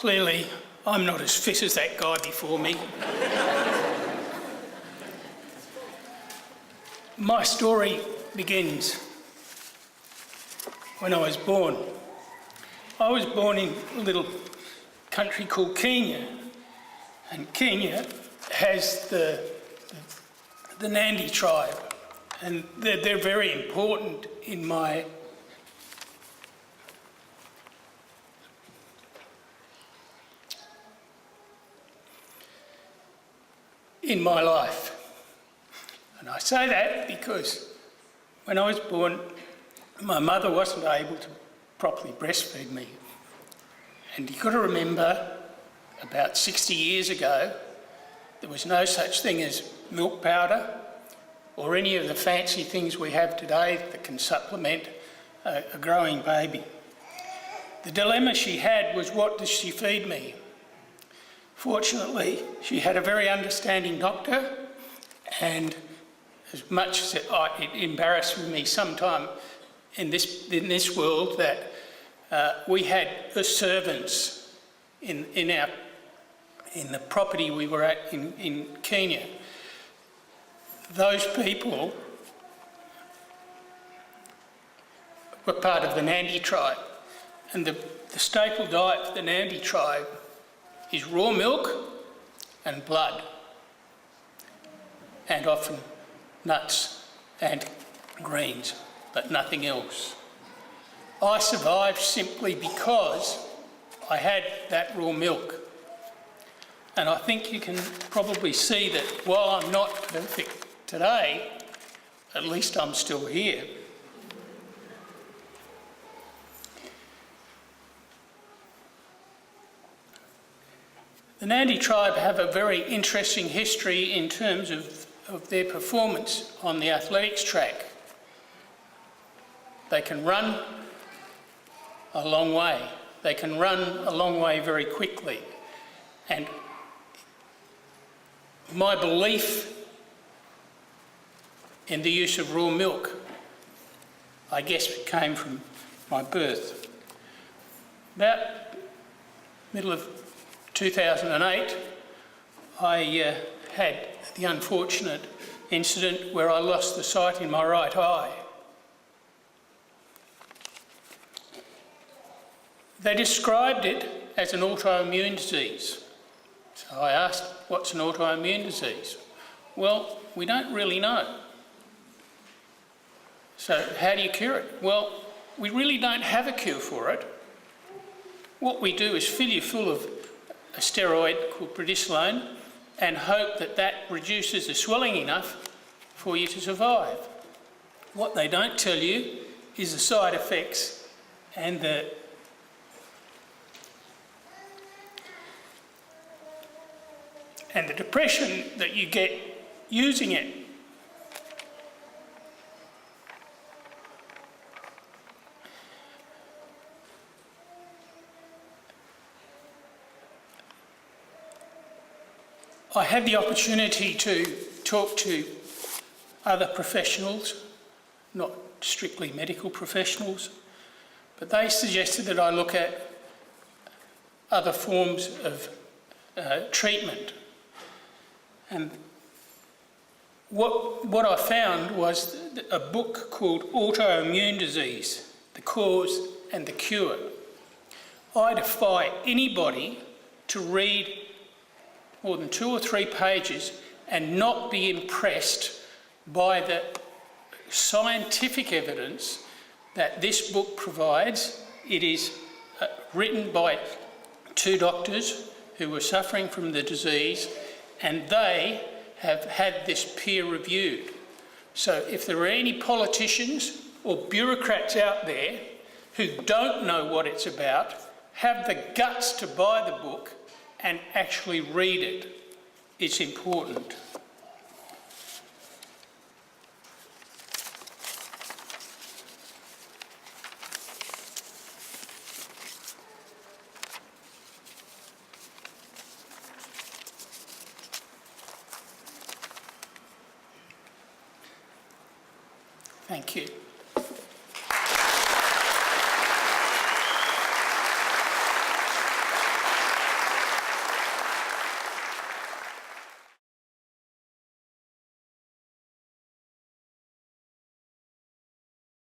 Clearly, I'm not as fit as that guy before me. My story begins when I was born. I was born in a little country called Kenya, and Kenya has the Nandi tribe, and they're very important in my life. And I say that because when I was born, my mother wasn't able to properly breastfeed me. And you've got to remember, about 60 years ago, there was no such thing as milk powder or any of the fancy things we have today that can supplement a growing baby. The dilemma she had was, what does she feed me? Fortunately, she had a very understanding doctor, and as much as it embarrassed me sometime in this world that we had servants in the property we were at in Kenya. Those people were part of the Nandi tribe, and the staple diet for the Nandi tribe is raw milk and blood, and often nuts and greens, but nothing else. I survived simply because I had that raw milk. And I think you can probably see that while I'm not perfect today, at least I'm still here. The Nandi tribe have a very interesting history in terms of their performance on the athletics track. They can run a long way. They can run a long way very quickly. And my belief in the use of raw milk, I guess, came from my birth. About middle of 2008, I had the unfortunate incident where I lost the sight in my right eye. They described it as an autoimmune disease. So I asked, what's an autoimmune disease? Well, we don't really know. So how do you cure it? Well, we really don't have a cure for it. What we do is fill you full of a steroid called prednisolone and hope that that reduces the swelling enough for you to survive. What they don't tell you is the side effects and the depression that you get using it. I had the opportunity to talk to other professionals, not strictly medical professionals, but they suggested that I look at other forms of treatment. And what I found was a book called Autoimmune Disease, The Cause and the Cure. I defy anybody to read more than 2 or 3 pages and not be impressed by the scientific evidence that this book provides. It is written by 2 doctors who were suffering from the disease, and they have had this peer reviewed. So if there are any politicians or bureaucrats out there who don't know what it's about, have the guts to buy the book and actually read it. It's important. Thank you.